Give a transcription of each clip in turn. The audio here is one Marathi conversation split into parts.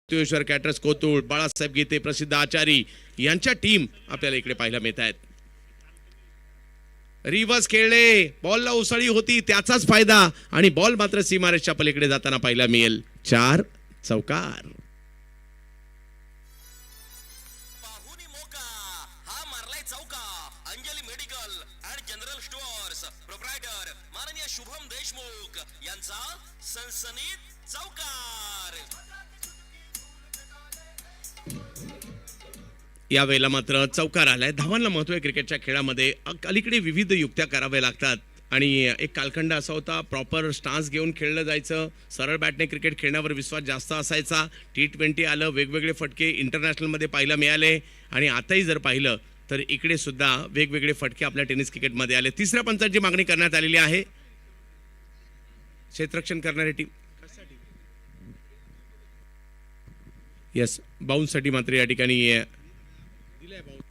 कोतुळेश्वर कॅटरर्स कोतुळ, बाळासाहेब गीते, प्रसिद्ध आचारी यांच्या टीम आपल्याला इकडे पाहायला मिळत आहेत. रिव्हर्स खेळले, बॉलला उसळी होती त्याचाच फायदा आणि बॉल मात्र सीमारेषच्या पलीकडे जाताना पाहायला मिळेल. 4 चौकार. Anjali medical and general stores proprietor माननीय शुभम देशमुख यांचा सनसनीत चौकार. यावेळेला मात्र चौकार आलाय. धावांना महत्व आहे क्रिकेटच्या खेळामध्ये. अलीकडे विविध युक्त्या कराव्या लागतात आणि एक कालखंड असा होता, प्रॉपर स्टान्स घेऊन खेळलं जायचं, सरळ बॅटने क्रिकेट खेळण्यावर विश्वास जास्त असायचा. T20 आलं, वेगवेगळे फटके इंटरनॅशनलमध्ये पाहायला मिळाले आणि आताही जर पाहिलं तर इकडे सुद्धा वेगवेगळे फटके आपल्या टेनिस क्रिकेटमध्ये आले. तिसऱ्या पंचांची मागणी करण्यात आलेली आहे. क्षेत्ररक्षण करणारी टीम यस बाउन्ससाठी मात्र या ठिकाणी दिलाय बाउन्स.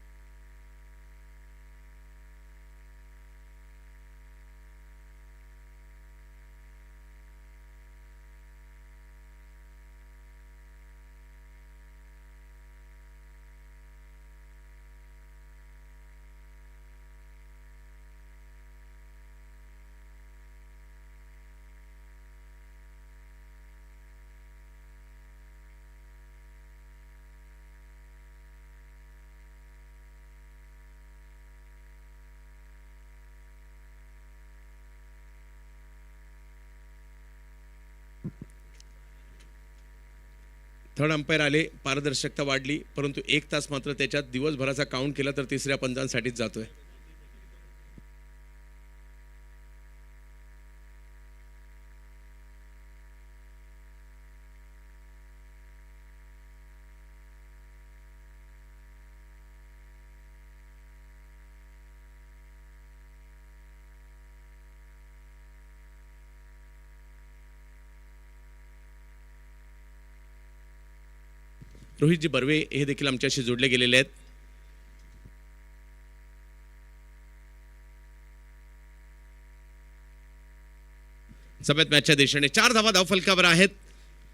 थर्ड अंपायर आले, पारदर्शकता वाढली, परंतु 1 तास मात्र त्याच्यात दिवसभराचा काउंट केला तर तिसऱ्या पंचांसाठीच जातोय. रोहितजी बर्वे हे देखील आमच्याशी जोडले गेलेले आहेत. सभेत मॅचच्या दिशेने 4 धावा धावफलकावर आहेत.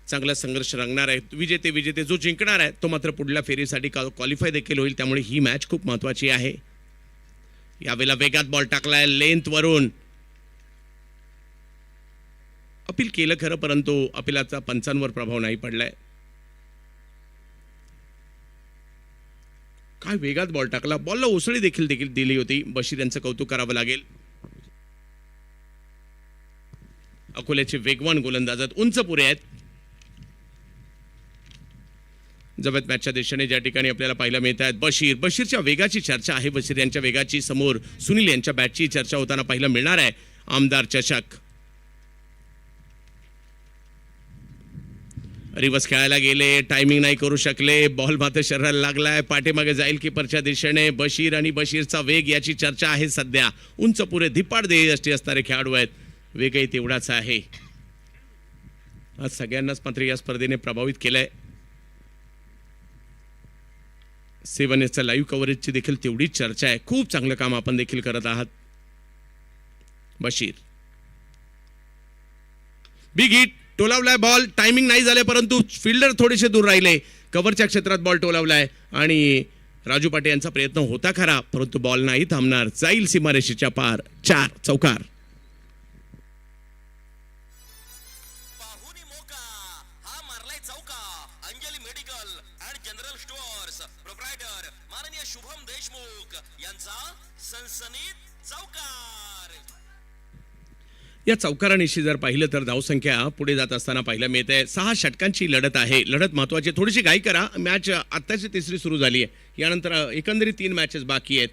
चांगला संघर्ष रंगणार आहे. विजेते जो जिंकणार आहे तो मात्र पुढल्या फेरीसाठी क्वालिफाय देखील होईल. त्यामुळे ही मॅच खूप महत्त्वाची आहे. यावेळेला वेगात बॉल टाकलाय लेंथ वरून. अपील केलं खरं, परंतु अपीलाचा पंचांवर प्रभाव नाही पडलाय. काय वेगात बॉल टाकला. बॉलला उसळी देखील दिली होती. बशीर यांचं कौतुक करावं लागेल. अकोल्याचे वेगवान गोलंदाज आहेत, उंच पुरे आहेत. जबत मॅचच्या दिशेने ज्या ठिकाणी आपल्याला पाहायला मिळत आहेत बशीरच्या वेगाची चर्चा आहे. बशीर यांच्या वेगाची समोर सुनील यांच्या बॅटची चर्चा होताना पाहायला मिळणार आहे. आमदार चषक रिवर्स खेळायला गेले, टायमिंग नाही करू शकले, बॉल मात्र शरीराला लागलाय. पाठीमागे जाईल कीपरच्या दिशेने. बशीर आणि बशीरचा वेग याची चर्चा आहे सध्या. उंच पुरे धिप्पाड देयष्टी असणारे खेळाडू आहेत. वेगही तेवढाच आहे. आज सगळ्यांनाच मात्र या स्पर्धेने प्रभावित केलंय. 7Sच्या लाईव्ह कव्हरेजची देखील तेवढीच चर्चा आहे. खूप चांगलं काम आपण देखील करत आहात. बशीर बिग हिट, टोलावलाय बॉल. टायमिंग नाही झाले, परंतु फिल्डर थोडेसे दूर राहिले. कव्हरच्या क्षेत्रात बॉल टोलावलाय आणि राजू पाटे यांचा प्रयत्न होता खरा, परंतु बॉल नाही थांबणार. जाईल सीमारेषेच्या पार. 4 चौकार. Anjali medical and general stores proprietor माननीय शुभम देशमुख यांचा सनसनीत चौकार. या चौकारानिशी जर पाहिलं तर धावसंख्या पुढे जात असताना पाहायला मिळते. 6 षटकांची लढत आहे. लढत महत्त्वाची. थोडीशी घाई करा. मॅच आत्ताची तिसरी सुरू झाली आहे. यानंतर एकंदरीत 3 मॅचेस बाकी आहेत,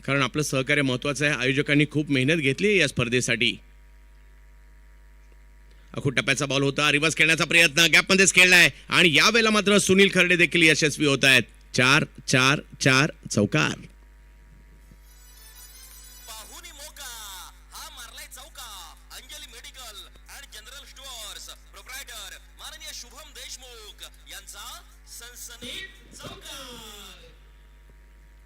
कारण आपलं सहकार्य महत्त्वाचं आहे. आयोजकांनी खूप मेहनत घेतली आहे या स्पर्धेसाठी. अखूट टप्प्याचा बॉल होता. रिव्हर्स खेळण्याचा प्रयत्न गॅपमध्येच खेळलाय आणि यावेळेला मात्र सुनील खर्डे देखील यशस्वी होत आहेत. 4 चौकार. Anjali medical and general stores proprietor माननीय शुभम देशमुख यांचा सनसनीत चौकार.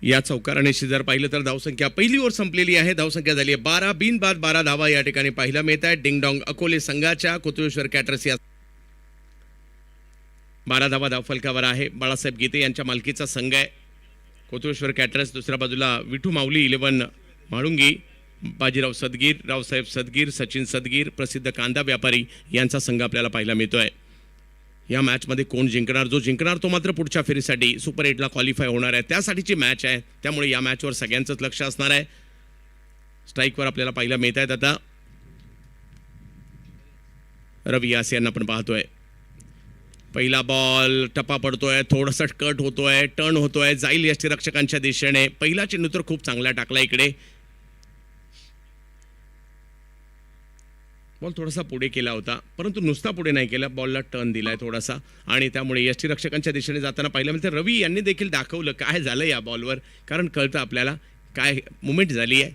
या चौकारानेशी जर पाहिलं तर धावसंख्या पहिली ओव्हर संपलेली आहे. धावसंख्या झाली आहे 12. बिनबाद 12 धावा या ठिकाणी पाहायला मिळत आहेत. डिंगडॉंग अकोले संघाच्या कोतुळेश्वर कॅटरर्स या 12 धावा धावफलकावर आहे. बाळासाहेब गीते यांच्या मालकीचा संघ आहे. कोतुळेश्वर कॅटरर्स, दुसऱ्या बाजूला विठू माऊली 11 म्हाळुंगी, बाजीराव सदगीर, रावसाहेब सदगीर, सचिन सदगीर, प्रसिद्ध कांदा व्यापारी यांचा संघ आपल्याला पाहायला मिळतोय. या मॅचमध्ये कोण जिंकणार, जो जिंकणार तो मात्र पुढच्या फेरीसाठी सुपर 8ला क्वालिफाय होणार आहे. त्यासाठीची मॅच आहे, त्यामुळे या मॅचवर सगळ्यांचंच लक्ष असणार आहे. स्ट्राईकवर आपल्याला पाहायला मिळत आहेत आता रवी यास यांना आपण पाहतोय. पहिला बॉल टप्पा पडतोय, थोडासा कट होतोय, टर्न होतोय, जाईल यष्टीरक्षकांच्या दिशेने. पहिला चेंडू तर खूप चांगला टाकला इकडे. बॉल थोडासा पुढे केला होता, परंतु नुसता पुढे नाही केला, बॉलला टर्न दिलाय थोडासा आणि त्यामुळे यष्टीरक्षकांच्या दिशेने जाताना पाहिलं म्हणजे रवी यांनी देखील दाखवलं काय झालं या बॉलवर, कारण कळतं आपल्याला काय मुवमेंट झाली आहे.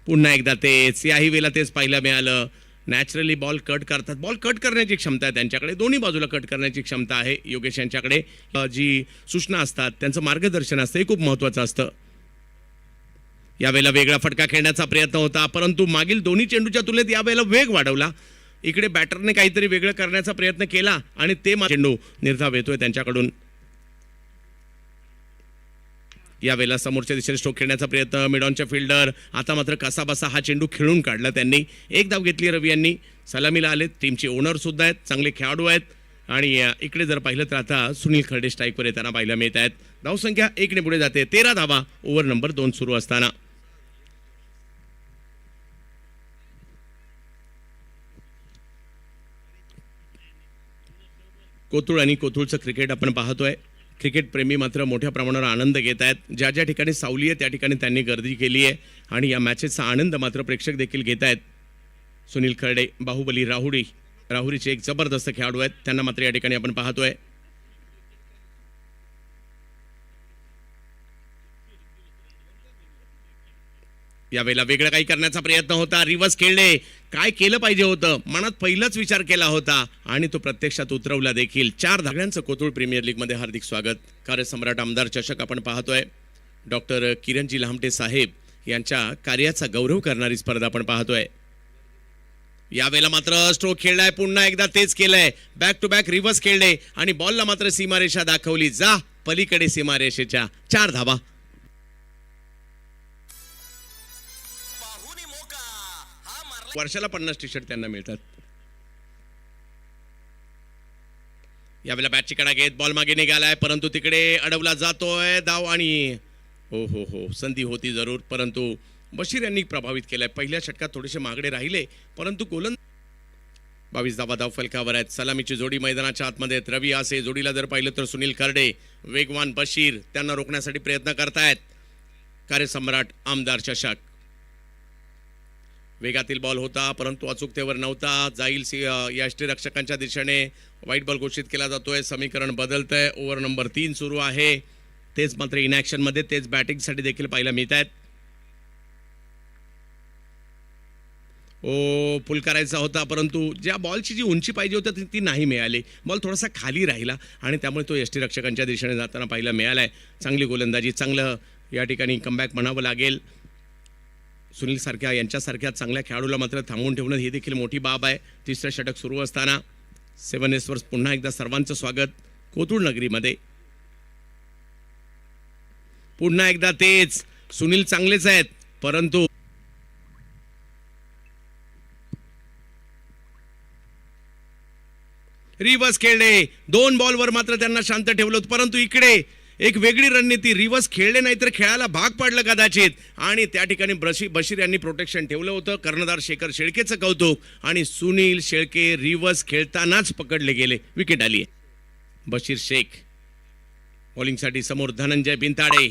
पुन्हा एकदा तेच, याही वेळेला तेच पाहायला मिळालं. नॅचरली बॉल कट करतात, बॉल कट करण्याची क्षमता आहे त्यांच्याकडे, दोन्ही बाजूला कट करण्याची क्षमता आहे योगेश यांच्याकडे. जी सूचना असतात, त्यांचं मार्गदर्शन असतं, हे खूप महत्त्वाचं असतं. यावेळेला वेगळा फटका खेळण्याचा प्रयत्न होता, परंतु मागील दोन्ही चेंडूच्या तुलनेत यावेळेला वेग वाढवला. इकडे बॅटरने काहीतरी वेगळं करण्याचा प्रयत्न केला आणि ते चेंडू निर्धाव येतोय त्यांच्याकडून. यावेळेला समोरच्या दिशेने स्ट्रोक खेळण्याचा प्रयत्न, मिडॉनच्या फिल्डर आता मात्र कसाबसा हा चेंडू खेळून काढला त्यांनी. एक धाव घेतली रवी यांनी. सलामीला आलेत, टीमचे ओनर सुद्धा आहेत, चांगले खेळाडू आहेत. आणि इकडे जर पाहिलं तर आता सुनील खर्डे स्ट्राईकवर येताना पाहायला मिळत आहेत. धावसंख्या 1 ने पुढे जाते. 13 धावा ओव्हर नंबर 2 सुरू असताना. कोतुळ आणि कोतुळचं क्रिकेट आपण पाहतोय. क्रिकेट प्रेमी मात्र मोठ्या प्रमाणावर आनंद घेत आहेत. ज्या ज्या ठिकाणी सावली आहे त्या ठिकाणी त्यांनी गर्दी केली आहे आणि या मॅचेसचा आनंद मात्र प्रेक्षक देखील घेत आहेत. सुनील खर्डे, बाहुबली राहुरीचे एक जबरदस्त खेळाडू आहेत, त्यांना मात्र या ठिकाणी आपण पाहतोय. यावेळेला वेगळं काही करण्याचा प्रयत्न होता, रिव्हर्स खेळले. काय केलं पाहिजे होतं, मनात पहिलाच विचार केला होता आणि तो प्रत्यक्षात उतरवला देखील. 4 धाग्यांचं कोतुळ प्रीमियर लीग मध्ये हार्दिक स्वागत. कार्यसम्राट आमदार चषक आपण पाहतोय. डॉक्टर किरणजी लामटे साहेब यांच्या कार्याचा गौरव करणारी स्पर्धा आपण पाहतोय. यावेळेला मात्र स्ट्रोक खेळलाय, पुन्हा एकदा तेच केलंय, बॅक टू बॅक रिव्हर्स खेळले आणि बॉलला मात्र सीमारेषा दाखवली, जा पलीकडे सीमारेषेच्या. 4 धावा. वर्षाला 50 टी-शर्ट त्यांना मिळतात. यावेळेला बॅटची कडा घेत बॉल मागे निघालाय, परंतु तिकडे अडवला जातोय धाव आणि हो संधी होती जरूर, परंतु बशीर यांनी प्रभावित केलाय. पहिल्या षटकात थोडेसे मागडे राहिले, परंतु गोलंदाज 22 धावा धावफलकावर आहेत. सलामीची जोडी मैदानाच्या आतमध्ये आहेत. रवी आसे जोडीला जर पाहिलं तर सुनील खर्डे, वेगवान बशीर त्यांना रोखण्यासाठी प्रयत्न करतायत. कार्यसम्राट आमदार चषक. वेगातील बॉल होता, परंतु अचूकतेवर नव्हता. जाईल यष्टीरक्षकांच्या दिशेने वाईट बॉल घोषित केला जातोय. समीकरण बदलतंय. ओव्हर नंबर 3 सुरू आहे. तेच मात्र इनॅक्शन मध्ये तेच बॅटिंगसाठी देखील पाहायला मिळत आहेत. पुल करायचा होता, परंतु ज्या बॉलची जी उंची पाहिजे होती ती नाही मिळाली. बॉल थोडासा खाली राहिला आणि त्यामुळे तो यष्टीरक्षकांच्या दिशेने जाताना पाहायला मिळालाय. चांगली गोलंदाजी, चांगलं या ठिकाणी कमबॅक म्हणावं लागेल. सुनील सारख्या यांच्यासारख्या चांगल्या खेळाडूला मात्र थांबवून ठेवणं ही देखील मोठी बाब आहे. तिसरं षटक सुरू असताना 7 वर पुन्हा एकदा सर्वांचं स्वागत कोतुळ नगरीमध्ये. पुन्हा एकदा तेच, सुनील चांगलेच आहेत, परंतु रिव्हर्स खेळले. 2 बॉलवर मात्र त्यांना शांत ठेवलं होतं, परंतु इकडे एक वेगळी रणनीती. रिव्हर्स खेळले नाही तर खेळायला भाग पाडलं कदाचित आणि त्या ठिकाणी बशीर यांनी प्रोटेक्शन ठेवलं होतं. कर्णधार शेखर शेळकेचं कौतुक आणि सुनील शेळके रिव्हर्स खेळतानाच पकडले गेले. विकेट आली. बशीर शेख बॉलिंगसाठी समोर धनंजय बिनताडे.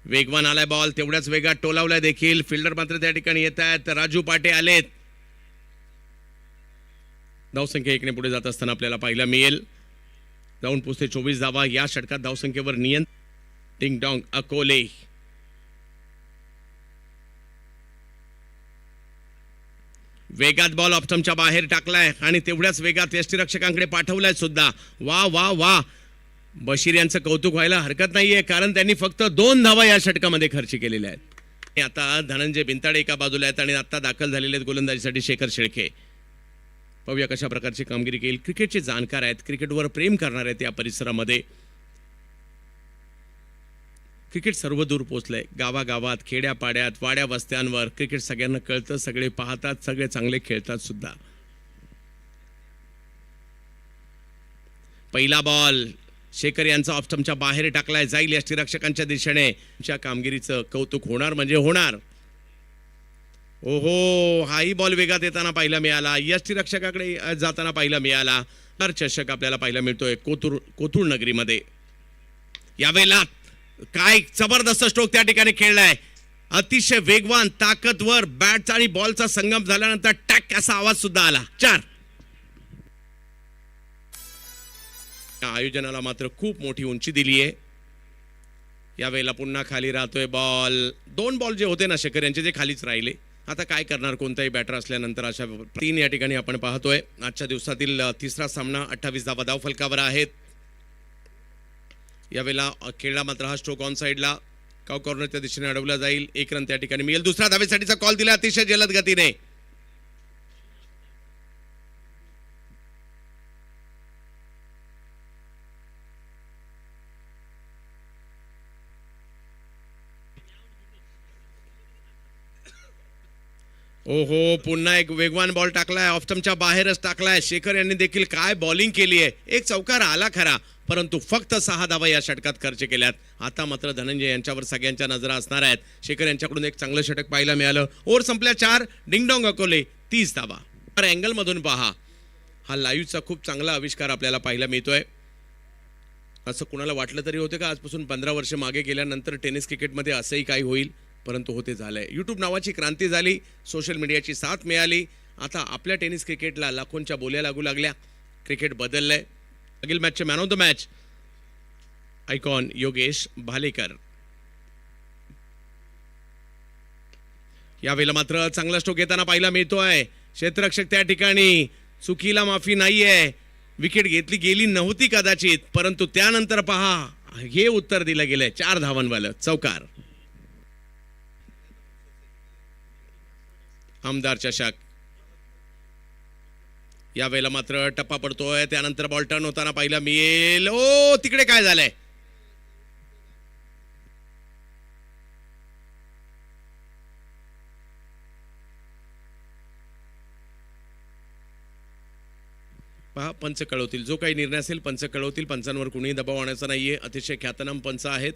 वेगवान आलाय बॉल, तेवढ्याच वेगात टोलावलाय देखील. फिल्डर मात्र त्या ठिकाणी येत आहेत. राजू पाटे आलेत. धावसंख्या 1 ने पुढे जात असताना आपल्याला पाहायला मिळेल. जाऊन पोचते 24 धावा. या षटकात धावसंख्येवर नियंत्रण. टिंग डॉंग अकोले. वेगात बॉल ऑप्टमच्या बाहेर टाकलाय आणि तेवढ्याच वेगात यष्टीरक्षकांकडे पाठवलाय सुद्धा. वा वा वा, बशीर यांचं कौतुक व्हायला हरकत नाहीये, कारण त्यांनी फक्त 2 धावा या षटकामध्ये खर्च केलेल्या आहेत. आता धनंजय बिनताडे एका बाजूला आहेत आणि आता दाखल झालेले आहेत गोलंदाजीसाठी शेखर शेळके. पाहूया कशा प्रकारची कामगिरी केली. क्रिकेटचे जाणकार आहेत, क्रिकेटवर प्रेम करणार आहेत या परिसरामध्ये. क्रिकेट सर्वदूर पोचलंय, गावागावात, खेड्यापाड्यात, वाड्या वस्त्यांवर क्रिकेट सगळ्यांना कळतं, सगळे पाहतात, सगळे चांगले खेळतात सुद्धा. पहिला बॉल शेखर यांचा ऑफ स्टंपच्या बाहेर टाकलाय, जाईल यष्टीरक्षकांच्या दिशेने. तुमच्या कामगिरीचं कौतुक होणार म्हणजे होणार. ओहो, हाही बॉल वेगात येताना पाहायला मिळाला, यष्टीरक्षकाकडे जाताना पाहायला मिळाला. तर चषक आपल्याला पाहायला मिळतोय कोथरूड नगरीमध्ये. यावेळेला काय जबरदस्त स्ट्रोक त्या ठिकाणी खेळलाय, अतिशय वेगवान, ताकदवर बॅटचा आणि बॉलचा संगम झाल्यानंतर टॅक असा आवाज सुद्धा आला. 4. आयोजनाला मात्र खूप मोठी उंची दिली आहे. यावेळेला पुन्हा खाली राहतोय बॉल. 2 बॉल जे होते ना शेखर यांचे, जे खालीच राहिले. आता काय करणार, कोणताही बॅटर असल्यानंतर अशा 3 या ठिकाणी आपण पाहतोय. आजच्या दिवसातील तिसरा सामना, 28 धावा धावफलकावर आहेत. यावेळेला खेळला मात्र हा स्ट्रोक ऑन साईडला, काव कॉर्नरच्या दिशेने अडवला जाईल. 1 रन त्या ठिकाणी मिळेल. दुसऱ्या धावेसाठीचा कॉल दिला अतिशय जलद गतीने. ओहो, पुन्हा एक वेगवान बॉल टाकलाय, ऑफ स्टंपच्या बाहेरच टाकलाय. शेखर यांनी देखील काय बॉलिंग केली आहे. एक चौकार आला खरा, परंतु फक्त 6 धावा या षटकात खर्च केल्यात. आता मात्र धनंजय यांच्यावर सगळ्यांच्या नजरा असणार आहेत. शेखर यांच्याकडून एक चांगलं षटक पाहायला मिळालं. ओव्हर संपल्या 4. डिंगडॉंग अकोले 30 धावा. अँगल मधून पहा, हा लाईव्हचा खूप चांगला आविष्कार आपल्याला पाहायला मिळतोय. असं कुणाला वाटलं तरी होतं का आजपासून 15 वर्ष मागे गेल्यानंतर टेनिस क्रिकेटमध्ये असंही काही होईल, परंतु होते झालंय. यूट्यूब नावाची क्रांती झाली, सोशल मीडियाची साथ मिळाली. आता आपल्या टेनिस क्रिकेटला लाखोंच्या बोल्या लागू लागल्या. क्रिकेट बदललंय. मागील मॅचचे man of the match icon Yogesh Bhalekar. यावेळेला मात्र चांगला स्ट्रोक येताना पाहायला मिळतोय. क्षेत्ररक्षक त्या ठिकाणी, चुकीला माफी नाहीये. विकेट घेतली गेली नव्हती कदाचित, परंतु त्यानंतर पहा हे उत्तर दिलं गेलंय. 4 धावांवालं चौकार. आमदार चषक. यावेळेला मात्र टप्पा पडतोय, त्यानंतर बॉल टर्न होताना पाहायला मिळेल. ओ, तिकडे काय झालंय, पहा. पंच कळवतील, जो काही निर्णय असेल पंच कळवतील. पंचांवर कुणीही दबाव आणायचा नाहीये. अतिशय ख्यातनाम पंच आहेत.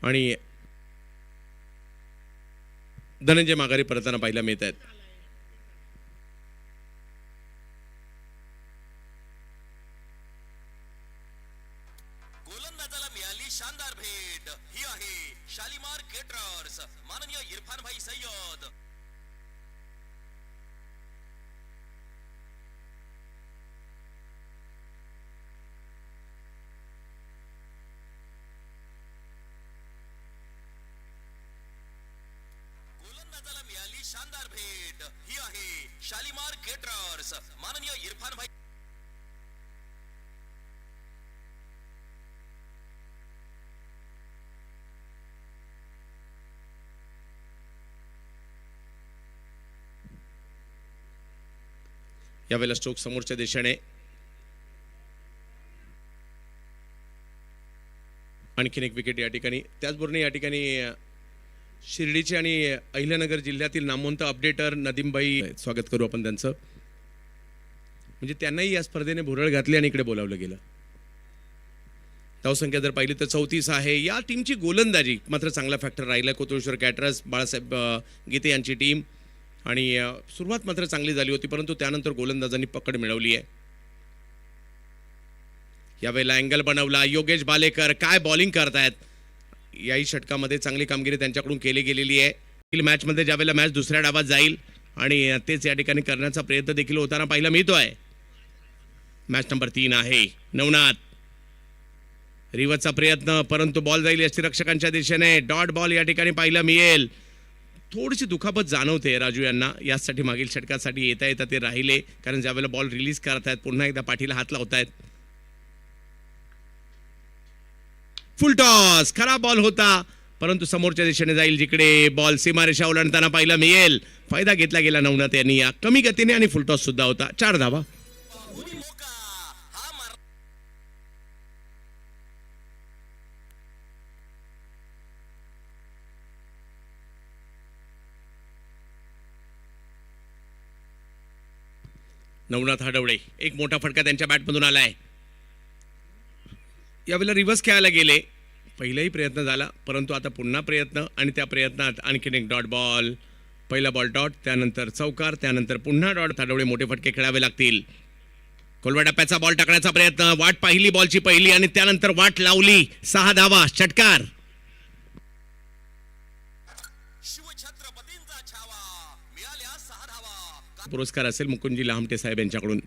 आणि धनंजय माघारी परतताना पाहायला मिळत आहेत. गोलंदाजाला मिळाली शानदार भेट. ही आहे शालीमार केटरर्स, माननीय इरफान भाई सय्यद. गोलंदाजाला मिळाली शानदार भेट. ही आहे शालीमार केटरर्स, माननीय इरफान भाई. यावेळेला स्ट्रोक समोरच्या दिशेने. आणखीन एक विकेट या ठिकाणी. त्याचबरोबर या ठिकाणी शिर्डीचे आणि अहिल्यानगर जिल्ह्यातील नामवंत अपडेटर नदीमभाई, स्वागत करू आपण त्यांचं. म्हणजे त्यांनाही या स्पर्धेने भुरळ घातली आणि इकडे बोलावलं गेलं. धावसंख्या जर पाहिली तर 34 आहे. या टीमची गोलंदाजी मात्र चांगला फॅक्टर राहिला. कोतुळेश्वर कॅटरर्स, बाळासाहेब गीते यांची टीम. आणि सुरुवात मात्र चांगली झाली होती, परंतु त्यानंतर गोलंदाजांनी पकड मिळवली आहे. यावेळेला अँगल बनवला. योगेश भालेकर काय बॉलिंग करतायत. याही षटकामध्ये चांगली कामगिरी त्यांच्याकडून केली गेलेली आहे. मॅचमध्ये ज्यावेळेला मॅच दुसऱ्या डावात जाईल आणि तेच या ठिकाणी करण्याचा प्रयत्न देखील होताना पाहायला मिळतोय. मॅच नंबर 3 आहे. नवनाथ रिवचा प्रयत्न, परंतु बॉल जाईल यष्टीरक्षकांच्या दिशेने. डॉट बॉल या ठिकाणी पाहायला मिळेल. थोडीशी दुखापत जाणवते राजू यांना. यासाठी मागील षटकासाठी येता येता ते राहिले, कारण ज्यावेळेला बॉल रिलीज करत आहेत पुन्हा एकदा पाठीला हात लावतायत. फुल टॉस, खरा बॉल होता, परंतु समोरच्या दिशेने जाईल जिकडे बॉल सीमारेषा ओलांडताना पाहायला मिळेल. फायदा घेतला गेला नवनाथ यांनी या कमी गतीने, आणि फुल टॉस सुद्धा होता. 4 धावा. बाहुली मोका हा मार नवनाथ हडवळे, एक मोठा फटका त्यांच्या बॅटमधून आलाय. यावेळेला रिव्हर्स खेळायला गेले. पहिलाही प्रयत्न झाला, परंतु आता पुन्हा प्रयत्न, आणि त्या प्रयत्नात आणखीन एक डॉट बॉल. पहिला बॉल डॉट, त्यानंतर चौकार, त्यानंतर पुन्हा डॉट. हडवळे मोठे फटके खेळावे लागतील. खोलवा टप्प्याचा बॉल टाकण्याचा प्रयत्न, वाट पाहिली बॉलची पहिली, आणि त्यानंतर वाट लावली. 6 धावा, षटकार. शिवछत्रपतींचा छावा, मिळाल्या 6 धावा. पुरस्कार असेल मुकुंदजी लहामटे साहेब यांच्याकडून.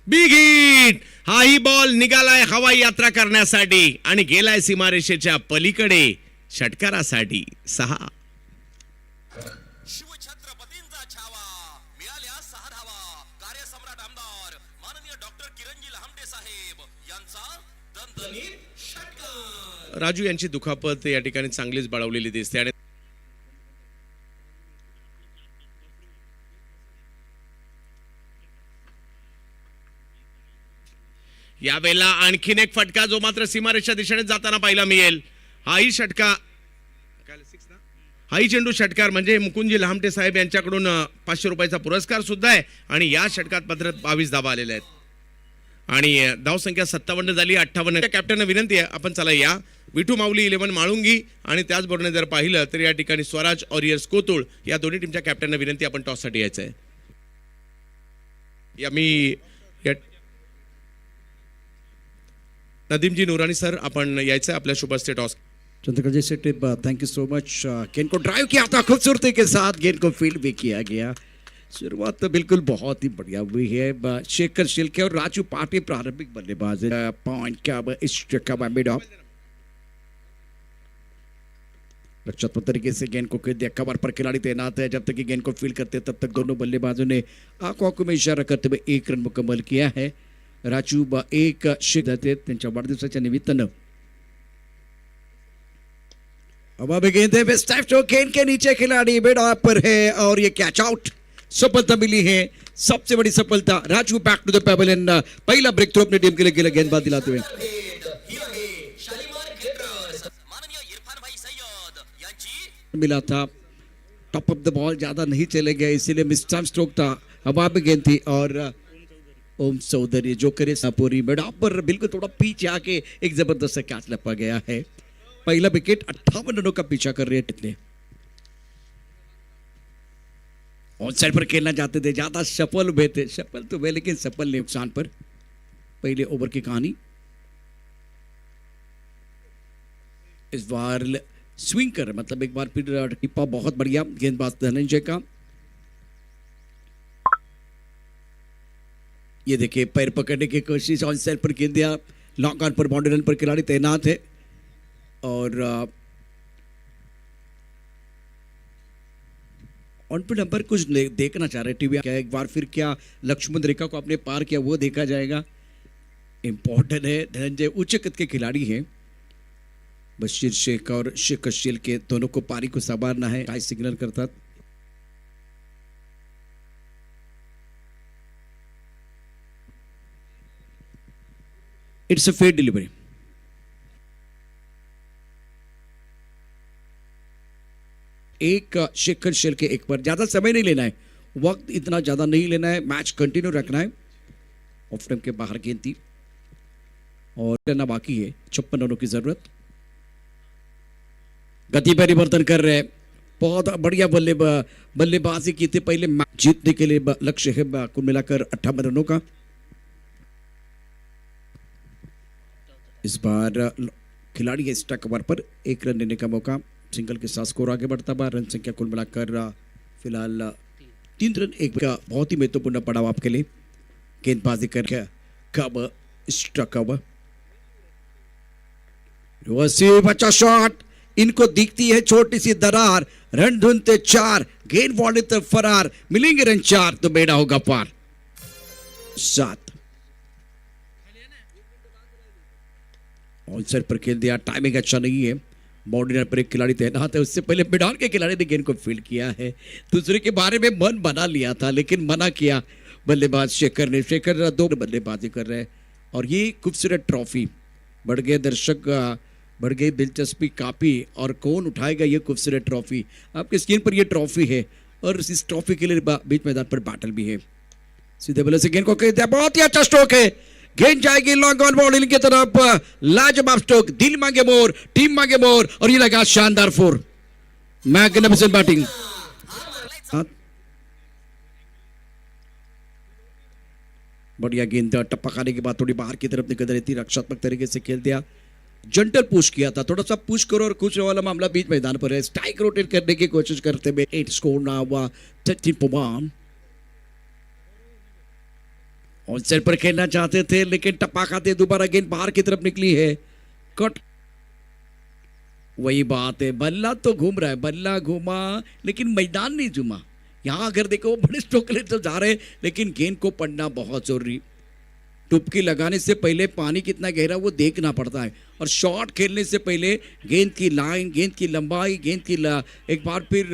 बिग हिट, हाही बॉल निघालाय हवाई यात्रा करण्यासाठी आणि गेलाय सीमारेषेच्या पलीकडे षटकारासाठी. 6. शिवछत्रपतींचा छावा, मिळाल्या 6 धावा. कार्यसम्राट आमदार माननीय डॉक्टर किरणजी लहामटे साहेब यांचा दणदणीत षटकार. राजू यांची दुखापत या ठिकाणी चांगलीच बळावलेली दिसते, आणि यावेळेला आणखीन एक फटका जो मात्र सीमारेषा दिशेने जाताना पाहायला मिळेल. हाही षटका, हाही चेंडू षटकार, म्हणजे मुकुंदजी लहामटे साहेब यांच्याकडून 500 रुपयाचा पुरस्कार सुद्धा आहे. आणि या षटकात मात्र 22 धावा आलेल्या आहेत, आणि धावसंख्या 57 झाली. 58. कॅप्टनना विनंती आहे, आपण चला या विठू माऊली 11 माळुंगी, आणि त्याचबरोबर जर पाहिलं तर या ठिकाणी स्वराज ऑरियर्स कोतुळ या दोन्ही टीमच्या कॅप्टनना विनंती, आपण टॉससाठी यायचं आहे. या मी नदीमजी नुरानी सर, आपण यायचं आपल्या शुभ हस्ते टॉस. चंद्रकर जी से tip, thank you so much. गेंद को ड्राइव किया था खूबसूरती के साथ, गेंद को फील्ड भी किया गया. शुरुआत तो बिल्कुल बहुत ही बढ़िया हुई है. शेखर शिल्के और राजू पाटी प्रारंभिक बल्लेबाज. पॉइंट का इस मिड ऑफ रक्षात्मक तरीके से गेंद को खेल दिया. कवर पर खिलाड़ी तैनात है, जब तक कि गेंद को फील्ड करते तब तक दोनों बल्लेबाजों ने आंखों में इशारा करते हुए 1 रन मुकम्मल किया है. राजू 1 शेख जाते त्यांच्या वाढदिवसाच्या निमित्तानं. अब गेंद है, गेंद के नीचे खिलाड़ी मिड ऑफ पर है, और ये कैच आउट. सफलता मिली है, सबसे बड़ी सफलता. Raju back to the pavilion. पहला ब्रेक थ्रू अपनी टीम के लिए गेला गेंदबाज दिलाते हुए. माननीय इरफान भाई सय्यद यांची मिला था. टॉप ऑफ द बॉल ज्यादा नहीं चले गए, इसीलिए मिस टाइम स्ट्रोक था. हवा में गेंद थी, और ओम चौधरी जो करे सापूरी मिड ऑफ पर बिल्कुल थोड़ा पीछे आके एक जबरदस्त कैच लपा गया है. पहला विकेट 58 रनों का पीछा कर रहे हैं टिकने. ऑन साइड पर खेलना चाहते थे, ज्यादा सफल हुए थे. सफल तो हुए लेकिन सफल नहीं, नुकसान पर. पहले ओवर की कहानी. इस बार स्विंग कर, मतलब एक बार फिर टिप्पा बहुत बढ़िया गेंदबाज धनंजय का. ये देखिए पैर पकड़ने की कोशिश, ऑन साइड पर गेंद दिया. लॉन्ग ऑन पर बाउंड्री रन पर खिलाड़ी तैनात है, और ऑन पे नंबर कुछ देखना चाह रहे टीवी. क्या एक बार फिर क्या लक्ष्मण रेखा को आपने पार किया, वो देखा जाएगा. इंपॉर्टेंट है. धनंजय उच्च कद के खिलाड़ी हैं. बशीर शेख और शेखर शेल के दोनों को पारी को संभालना है. काय सिग्नल करतात. It's a fair delivery. एक शेखर शेल के एक पर ज्यादा समय नहीं लेना है, वक्त इतना ज्यादा नहीं लेना है. मैच कंटिन्यू रखना है. ऑफ टाइम के बाहर गेंद थी और करना बाकी है. 56 रनों की जरूरत. गति परिवर्तन कर रहे हैं. बहुत बढ़िया बल्लेबाजी की थी. पहले मैच जीतने के लिए लक्ष्य है कुल मिलाकर 58 रनों का. इस बार खिलाड़ी है स्ट्राइक कवर पर 1 रन लेने का मौका. सिंगल के साथ स्कोर आगे बढ़ता हुआ. रन संख्या कुल मिलाकर फिलहाल 3 रन. एक का बहुत ही महत्वपूर्ण पड़ाव आपके लिए. गेंदबाजी करके कब स्ट्राइक कवर. बच्चा शॉट इनको दिखती है छोटी सी दरार, रन ढूंढते 4, गेंद बॉल तो फरार, मिलेंगे रन 4 तो बेड़ा होगा पार। 7 ऑन पर खेल दिया, टाइमिंग अच्छा नहीं है, बाउंड्री पर एक खिलाड़ी तैनात है, उससे पहले मिडान के खिलाड़ी ने गेंद को फील्ड किया है। दूसरे के बारे में मन बना लिया था लेकिन मना किया बल्लेबाज शेखर ने। शेखर 2 बल्लेबाजी कर रहे हैं और ये खूबसूरत ट्रॉफी, बढ़ गए दर्शक, बढ़ गई दिलचस्पी काफी, और कौन उठाएगा ये खूबसूरत ट्रॉफी। आपके स्क्रीन पर ये ट्रॉफी है और इस ट्रॉफी के लिए बीच मैदान पर बैटल भी है। सीधे बल्ले से गेंद को खेलते हैं, बहुत ही अच्छा स्ट्रोक है, गेंद जाएगी लॉन्ग ऑन बॉलिंग की तरफ, लाजवाब स्ट्रोक, दिल मांगे मोर, टीम मांगे मोर, और ये लगा शानदार 4, मैग्निफिसेंट बैटिंग। बढ़िया गेंद, टप्पा खाने के बाद थोड़ी बाहर की तरफ निकल रही थी, रक्षात्मक तरीके से खेल दिया, जंटल पुश किया था, थोड़ा सा पुश करो और कुछ वाला मामला बीच मैदान पर है, स्ट्राइक रोटेट करने की कोशिश करते हुए 8 स्कोर ना हुआ 13-1। और सर पर खेलना चाहते थे लेकिन टप्पा खाते दोबारा गेंद बाहर की तरफ निकली है, कट। वही बात है, बल्ला तो घूम रहा है, बल्ला घूमा लेकिन मैदान नहीं झूमा। यहां अगर देखो बड़े स्ट्रोक ले तो जा रहे लेकिन गेंद को पढ़ना बहुत जरूरी, टुपकी लगाने से पहले पानी कितना गहरा वो देखना पड़ता है, और शॉट खेलने से पहले गेंद की लाइन, गेंद की लंबाई, गेंद की एक बार फिर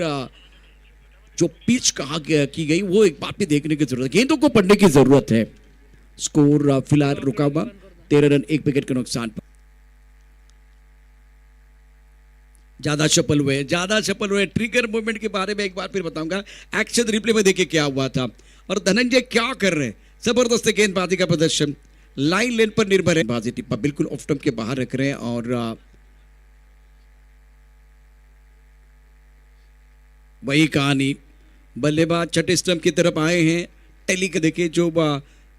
जो पिच कहाँ की गई वो एक बार भी देखने की जरूरत है, गेंदों को पढ़ने की जरूरत है। स्कोर फिलहाल रुका हुआ 13 रन 1 विकेट के नुकसान पर। ज्यादा सफल हुए ट्रिगर मूवमेंट के बारे में एक बार फिर बताऊंगा, एक्शन रिप्ले में देखिए क्या हुआ था, और धनंजय क्या कर रहे हैं, जबरदस्त गेंदबाजी का प्रदर्शन, लाइन लेन पर निर्भर है, बाजी टिप्पा बिल्कुल ऑफ स्टंप के बाहर रख रहे हैं, और वही कहानी, बल्लेबाज छठे स्टंप की तरफ आए हैं, टेली के देखिए जो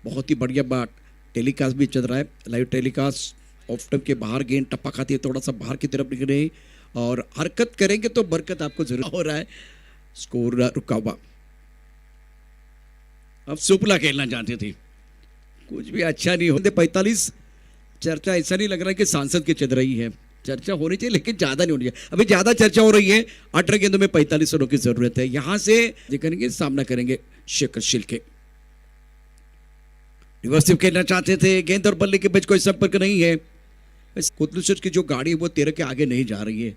बहुत ही बढ़िया बात, टेलीकास्ट भी चल रहा है, लाइव टेलीकास्ट, ऑफ स्टंप के बाहर गेंद टप्पा खाती है, थोड़ा सा बाहर की तरफ निकल रही, और हरकत करेंगे तो बरकत आपको जरूर हो रहा है। स्कोर रुका हुआ, अब सुपला खेलना चाहते थे, कुछ भी अच्छा नहीं होते। 45 चर्चा ऐसा नहीं लग रहा है कि सांसद की चल रही है, चर्चा होनी चाहिए लेकिन ज्यादा नहीं होनी चाहिए, अभी ज्यादा चर्चा हो रही है। 18 गेंदों में 45 रनों की जरूरत है, यहां से करेंगे सामना करेंगे शेखर शिल्के। रिवर्सिव खेलना चाहते थे, गेंद और बल्ले के बीच कोई संपर्क नहीं है, कोतलुसर की जो गाड़ी है वो 13 के आगे नहीं जा रही है,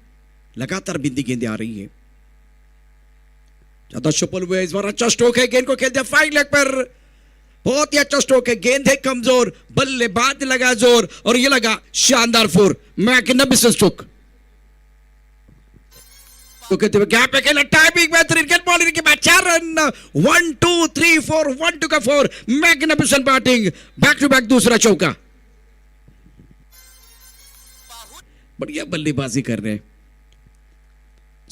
लगातार बिंदी गेंदें आ रही है, ज्यादा सफल हुए, इस बार अच्छा स्ट्रोक है, गेंद को खेलते हैं फाइन लेग पर, बहुत ही अच्छा स्ट्रोक है, गेंद है कमजोर, बल्लेबाज लगा जोर, और ये लगा शानदार 4, मैग्निफिसेंट स्ट्रोक। तो कहते हुए क्या पे खेला, टाइमिंग बेहतरीन, गेंद बॉलिंग के बाद 4 रन, 1 2 3 4, 1 2 का 4, magnificent batting, back to back दूसरा चौका, बढ़िया बल्लेबाजी कर रहे हैं।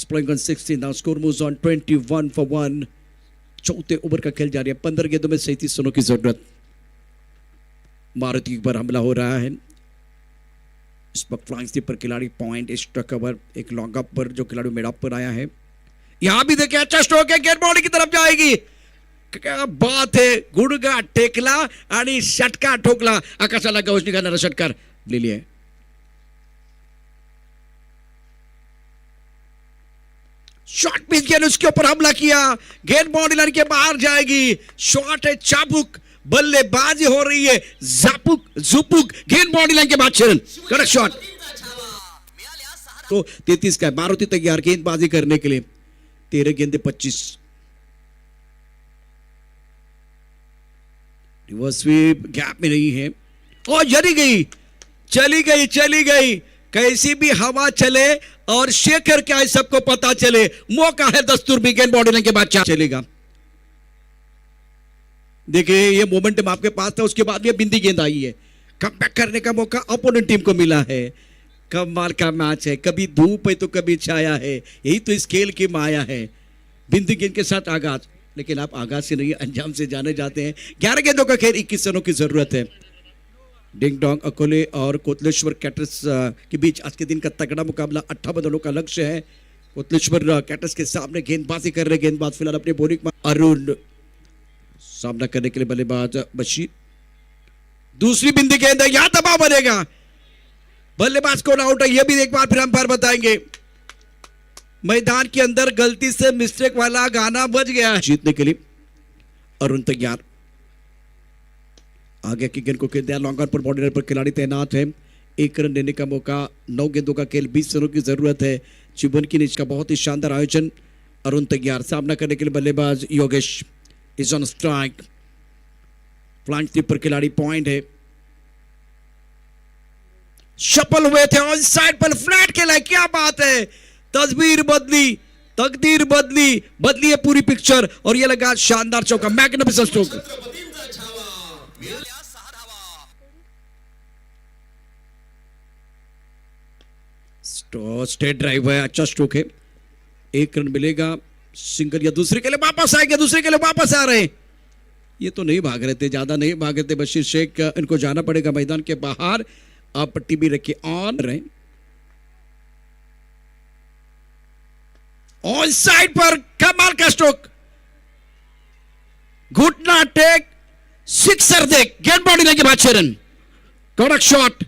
Playing on 16 now, score moves on 21 for 1। चौथे ओवर का खेल जारी है, 15 गेंदों में 37 रनों की जरूरत। मारुति पर हमला हो रहा है, इस वक्त फ्लाइंग स्लिप पर खिलाड़ी पॉइंट, एक्स्ट्रा कवर, एक लॉन्ग अप पर जो खिलाड़ी मिड अप पर आया है। यहां भी देखिए अच्छा स्ट्रोक है, गेंद बॉडी की तरफ जाएगी, क्या बात है, गुडगा टेकला आणि षटकार ठोकला, आकाशाला गवस निघाणारा षटकार ले लिया। शॉट पिच गेंद उसके ऊपर हमला किया, गेंद बाउंड्री लाइन के बाहर जाएगी, शॉट है चाबुक, बल्लेबाजी हो रही है जापुक जुपुक, गेंद बाउंड्री लाइन के बाद 6 रन, करेक्ट शॉट। तो 33 का मारुति तैयार गेंदबाजी करने के लिए, 13 गेंदे 25। रिवर्स स्वीप गैप में नहीं है, और चली गई, कैसी भी हवा चले और शेखर क्या है सबको पता चले, मौका है दस्तूर भी, गेंद बॉडी के बाद चलेगा। देखिए ये मोमेंटम आपके पास था, उसके बाद ये बिंदी गेंद आई है, कमबैक करने का मौका अपोनेंट टीम को मिला है। कमाल का मैच है, कभी धूप है तो कभी छाया है, यही तो इस खेल की माया है। बिंदी गेंद के साथ आगाज, लेकिन आप आगाज से नहीं अंजाम से जाने जाते हैं। 11 गेंदों का खेल, 21 रनों की जरूरत है। डिंग डोंग अकोले और कोतलेश्वर कैटर्स के बीच आज के दिन का तगड़ा मुकाबला, 58 रनों का लक्ष्य है। कोतलेश्वर कैटर्स के सामने गेंदबाजी कर रहे, गेंदबाज फिलहाल अपने बॉलिंग में, अरुण सामना करने के लिए बल्लेबाज बशीर, दूसरी बिंदी गेंद है, यहां दबाव बनेगा, बल्लेबाज को आउट है, यह भी एक बार फिर अंपायर बताएंगे। मैदान के अंदर गलती से मिस्टेक वाला गाना बज गया है जीतने के लिए। अरुण तैयार, आगे की गेंद को खेल दिया, लॉन्ग ऑन पर बॉर्डर पर खिलाड़ी तैनात है। 1 रन देने का मौका, 9 गेंदों का खेल, 20 रनों की जरूरत है। चिबन की नीच का बहुत ही शानदार आयोजन। अरुण तैयार, सामना करने के लिए बल्लेबाज Yogesh is on strike. Flank slip पर खिलाड़ी पॉइंट है। शफल हुए थे ऑन साइड पर, फ्लैट खेला, क्या बात है। तस्वीर बदली, तकदीर बदली, बदली है पूरी पिक्चर और ये लगा शानदार चौका, मैग्निफिसेंट स्ट्रोक। छत्रपतींचा छावा मिळाल्या 6 धावा। स्टेट ड्राइव है, अच्छा स्ट्रोक है। 1 रन मिलेगा, सिंगल या दूसरे के लिए वापस आएंगे, दूसरे के लिए वापस आ रहे हैं। ये तो नहीं भाग रहे थे, ज्यादा नहीं भाग रहे थे बशीर शेख, इनको जाना पड़ेगा मैदान के बाहर। आप पट्टी भी रखिए ऑन रहे। ऑन साइड पर कमाल का स्ट्रोक, घुटना टेक, सिक्सर देख, गेट बॉडी लगे बाद 6 रन, कड़क शॉट।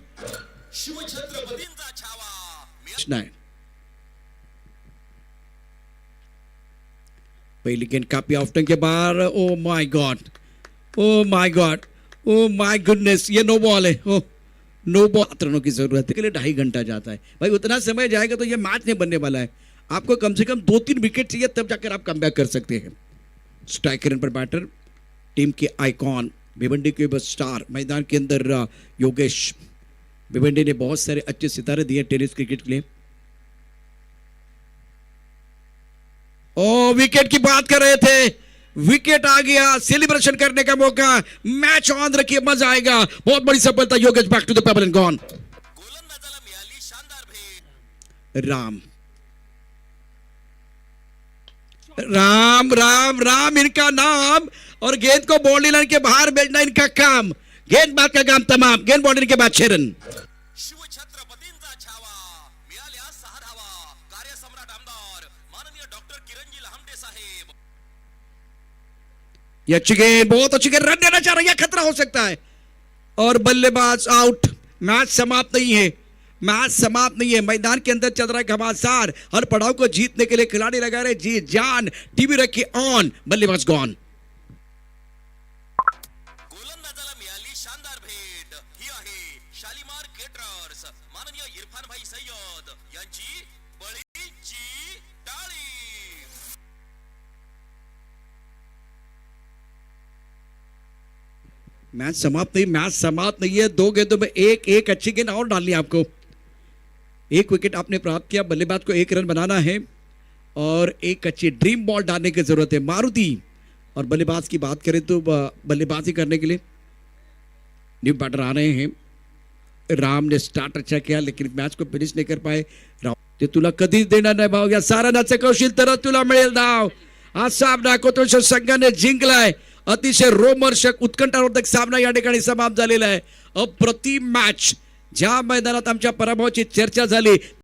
शिवछत्रपतींचा छावा नहीं, पहली गेंद काफी ऑफ्टन के बाद, oh my god, oh my god, oh my goodness, ये नो बॉल है। ओ नो बॉल, रनों की जरूरत है के लिए 2.5 घंटा जाता है भाई, उतना समय जाएगा तो ये मैच नहीं बनने वाला है। आपको कम से कम 2-3 विकेट चाहिए, तब जाकर आप कमबैक कर सकते हैं। स्ट्राइक रन पर बैटर, टीम के आइकॉन भिवंडी के बस स्टार, मैदान के अंदर योगेश। भिवंडी ने बहुत सारे अच्छे सितारे दिए टेनिस क्रिकेट के लिए। ओ विकेट की बात कर रहे थे, विकेट आ गया, सेलिब्रेशन करने का मौका, मैच ऑन रखिए, मजा आएगा। बहुत बड़ी सफलता, Yogesh back to the pavilion and gone. गोलंदाजाला मिळाली शानदार भेट। राम राम राम राम इनका नाम, और गेंद को बाउंड्री लाइन के बाहर भेजना इनका काम। गेंदबाज का काम तमाम, गेंद बाउंड्री के बाद 6 रन। शिवछत्रपतींचा छावा मिळाल्या 6 धावा। कार्यसम्राट आमदार माननीय डॉक्टर किरणजी लहामटे साहेब। ये अच्छी गेंद, बहुत अच्छी गेंद, रन देना चाह रहा है, खतरा हो सकता है और बल्लेबाज आउट। मैच समाप्त नहीं है, मैच समाप्त नहीं है। मैदान के अंदर चल रहा है घमासान, हर पड़ाव को जीतने के लिए खिलाड़ी लगा रहे जी जान। टीवी रखिए ऑन, बल्लेबाज गॉन। गोलंदाजाला मिळाली शानदार भेट। ही आहे शालीमार केटरर्स माननीय इरफान भाई सय्यद यांची बळीची टाळी। मैच समाप्त नहीं, मैच समाप्त नहीं है। 2 गेंदों में एक अच्छी गेंद और डालनी है आपको। 1 विकेट आपने प्राप्त किया, बल्लेबाज को 1 रन बनाना है और एक अच्छी ड्रीम बॉल डालने की जरूरत है मारुति। और बल्लेबाज की बात करें तो बल्लेबाजी करने के लिए न्यू बैटर आ रहे हैं। राम ने स्टार्ट अच्छा किया लेकिन मैच को फिनिश नहीं कर पाए। राम ते तुला कधीच देणार नाही भाऊ, या सारंगाचे कौशल तर तुला मिळेल धाव। आज सामना कोथरूड संघाने जिंकलाय, अतिशय रोमहर्षक उत्कंठावर्धक सामना या ठिकाणी समाप्त झालेला आहे। अप्रतिम मॅच, ज्या मैदानात आमच्या पराभवाची चर्चा झाली